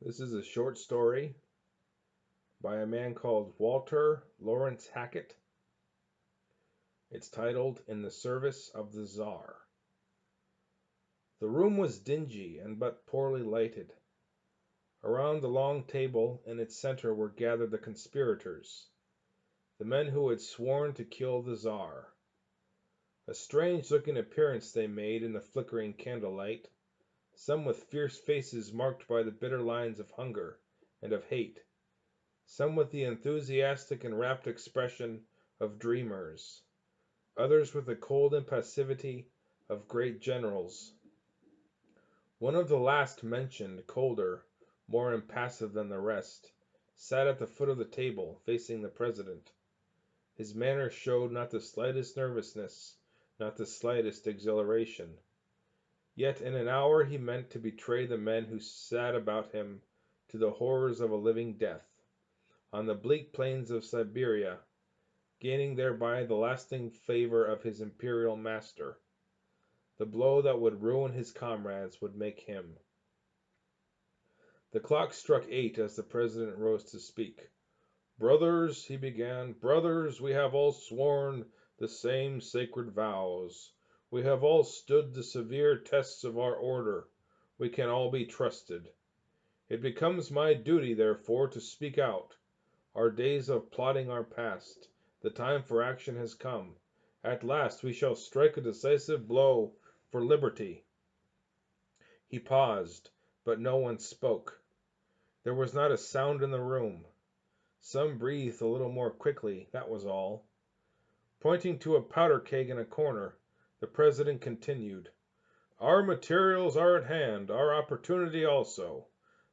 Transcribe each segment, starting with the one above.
This is a short story by a man called Laurence Hackett. It's titled In the Service of the Czar. The room was dingy and but poorly lighted. Around the long table in its center were gathered the conspirators, the men who had sworn to kill the Czar. A strange-looking appearance they made in the flickering candlelight, some with fierce faces marked by the bitter lines of hunger and of hate, some with the enthusiastic and rapt expression of dreamers, others with the cold impassivity of great generals. One of the last mentioned, colder, more impassive than the rest, sat at the foot of the table, facing the president. His manner showed not the slightest nervousness, not the slightest exhilaration. Yet in an hour he meant to betray the men who sat about him to the horrors of a living death, on the bleak plains of Siberia, gaining thereby the lasting favor of his imperial master. The blow that would ruin his comrades would make him. The clock struck 8 as the president rose to speak. "Brothers," he began, "brothers, we have all sworn the same sacred vows. We have all stood the severe tests of our order. We can all be trusted. It becomes my duty, therefore, to speak out. Our days of plotting are past. The time for action has come. At last we shall strike a decisive blow for liberty." He paused, but no one spoke. There was not a sound in the room. Some breathed a little more quickly, that was all. Pointing to a powder keg in a corner, the president continued, "Our materials are at hand, our opportunity also.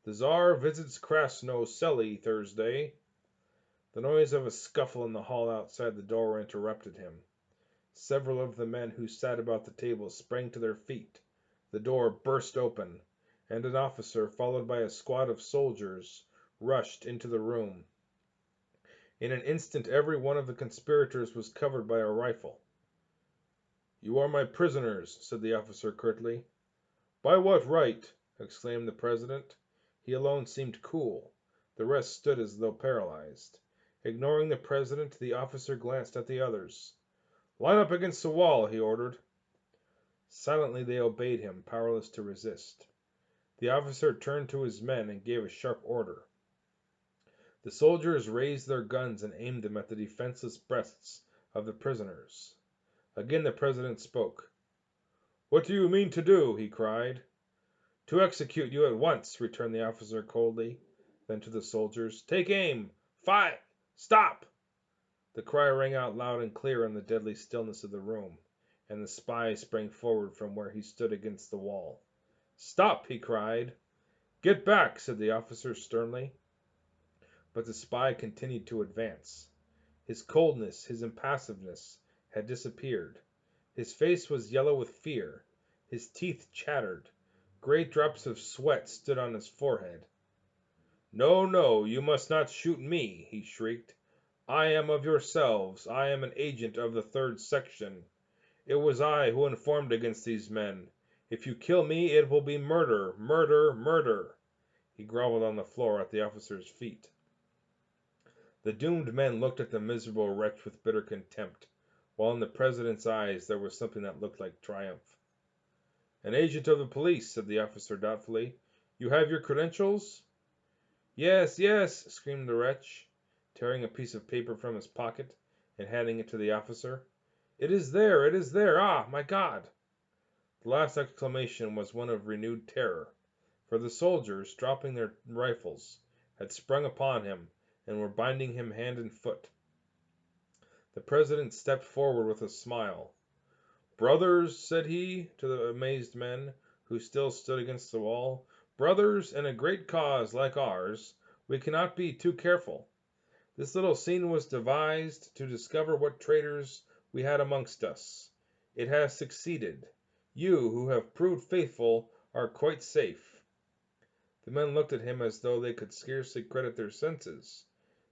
The Czar visits Krasno Seli Thursday." The noise of a scuffle in the hall outside the door interrupted him. Several of the men who sat about the table sprang to their feet. The door burst open, and an officer, followed by a squad of soldiers, rushed into the room. In an instant every one of the conspirators was covered by a rifle. "You are my prisoners," said the officer curtly. "By what right?" exclaimed the president. He alone seemed cool. The rest stood as though paralyzed. Ignoring the president, the officer glanced at the others. "Line up against the wall," he ordered. Silently they obeyed him, powerless to resist. The officer turned to his men and gave a sharp order. The soldiers raised their guns and aimed them at the defenseless breasts of the prisoners. Again the president spoke. "What do you mean to do?" he cried. "To execute you at once," returned the officer coldly. Then to the soldiers, "Take aim! Fire! Stop!" The cry rang out loud and clear in the deadly stillness of the room, and the spy sprang forward from where he stood against the wall. "Stop!" he cried. "Get back!" said the officer sternly. But the spy continued to advance. His coldness, his impassiveness, had disappeared. His face was yellow with fear. His teeth chattered. Great drops of sweat stood on his forehead. "No, no, you must not shoot me!" he shrieked. "I am of yourselves. I am an agent of the third section. It was I who informed against these men. If you kill me, it will be murder, murder, murder!" He groveled on the floor at the officer's feet. The doomed men looked at the miserable wretch with bitter contempt, while in the president's eyes there was something that looked like triumph. "An agent of the police," said the officer doubtfully. "You have your credentials?" "Yes, yes," screamed the wretch, tearing a piece of paper from his pocket and handing it to the officer. "It is there! It is there! Ah, my God!" The last exclamation was one of renewed terror, for the soldiers, dropping their rifles, had sprung upon him and were binding him hand and foot. The president stepped forward with a smile. "Brothers," said he to the amazed men, who still stood against the wall, "brothers, in a great cause like ours, we cannot be too careful. This little scene was devised to discover what traitors we had amongst us. It has succeeded. You, who have proved faithful, are quite safe." The men looked at him as though they could scarcely credit their senses.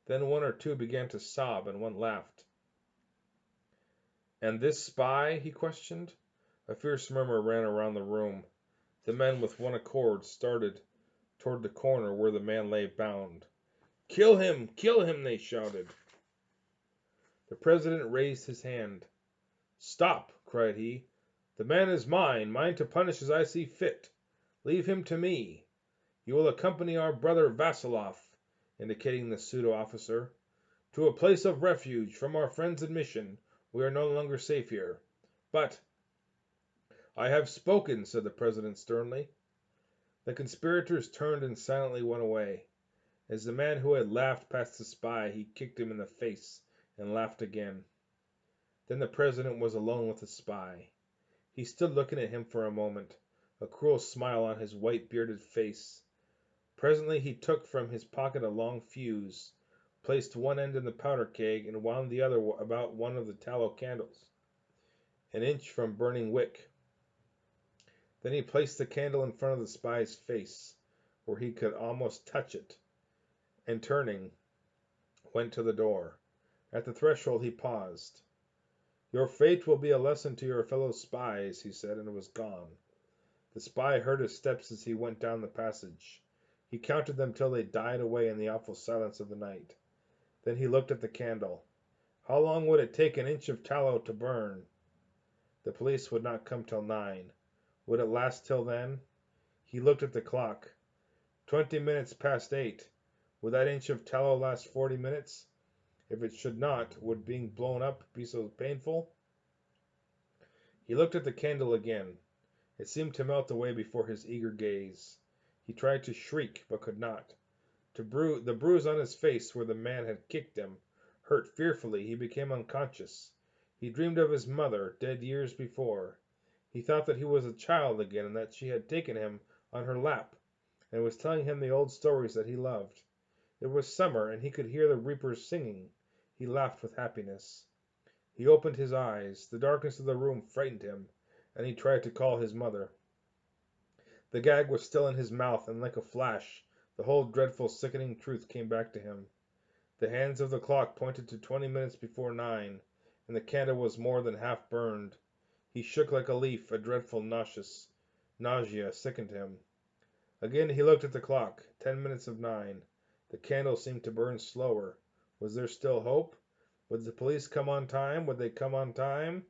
Then one or two began to sob, and one laughed. "And this spy?" he questioned. A fierce murmur ran around the room. The men with one accord started toward the corner where the man lay bound. "Kill him! Kill him!" they shouted. The president raised his hand. "Stop!" cried he. "The man is mine to punish as I see fit. Leave him to me. You will accompany our brother Vasiloff," indicating the pseudo-officer, "to a place of refuge from our friends in mission. We are no longer safe here." "But—" "I have spoken," said the president sternly. The conspirators turned and silently went away. As the man who had laughed passed the spy, he kicked him in the face and laughed again. Then the president was alone with the spy. He stood looking at him for a moment, a cruel smile on his white bearded face. Presently he took from his pocket a long fuse, placed one end in the powder keg, and wound the other about one of the tallow candles, an inch from burning wick. Then he placed the candle in front of the spy's face, where he could almost touch it, and turning, went to the door. At the threshold he paused. "Your fate will be a lesson to your fellow spies," he said, and was gone. The spy heard his steps as he went down the passage. He counted them till they died away in the awful silence of the night. Then he looked at the candle. How long would it take an inch of tallow to burn? The police would not come till 9. Would it last till then? He looked at the clock. 20 minutes past 8. Would that inch of tallow last 40 minutes? If it should not, would being blown up be so painful? He looked at the candle again. It seemed to melt away before his eager gaze. He tried to shriek, but could not. The bruise on his face where the man had kicked him hurt fearfully. He became unconscious. He dreamed of his mother, dead years before. He thought that he was a child again, and that she had taken him on her lap, and was telling him the old stories that he loved. It was summer, and he could hear the reapers singing. He laughed with happiness. He opened his eyes. The darkness of the room frightened him, and he tried to call his mother. The gag was still in his mouth, and like a flash, the whole dreadful, sickening truth came back to him. The hands of the clock pointed to 20 minutes before 9, and the candle was more than half burned. He shook like a leaf. A dreadful nausea sickened him. Again he looked at the clock. 10 minutes of 9. The candle seemed to burn slower. Was there still hope? Would the police come on time? Would they come on time?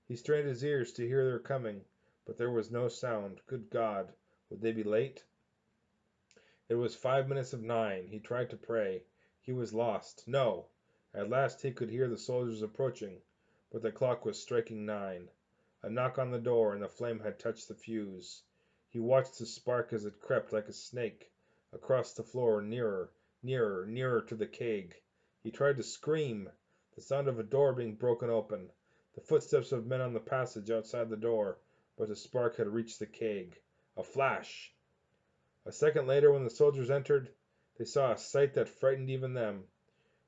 He strained his ears to hear their coming, but there was no sound. Good God! Would they be late? It was 5 minutes of 9. He tried to pray. He was lost. No! At last he could hear the soldiers approaching, but the clock was striking 9. A knock on the door, and the flame had touched the fuse. He watched the spark as it crept like a snake across the floor, nearer, nearer, nearer to the keg. He tried to scream. The sound of a door being broken open. The footsteps of men on the passage outside the door, but the spark had reached the keg. A flash! A second later, when the soldiers entered, they saw a sight that frightened even them.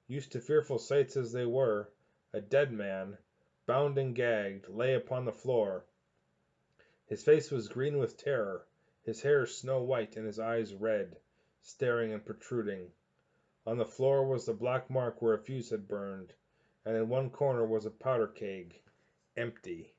Used to fearful sights as they were, a dead man, bound and gagged, lay upon the floor. His face was green with terror, his hair snow white, and his eyes red, staring and protruding. On the floor was the black mark where a fuse had burned, and in one corner was a powder keg, empty.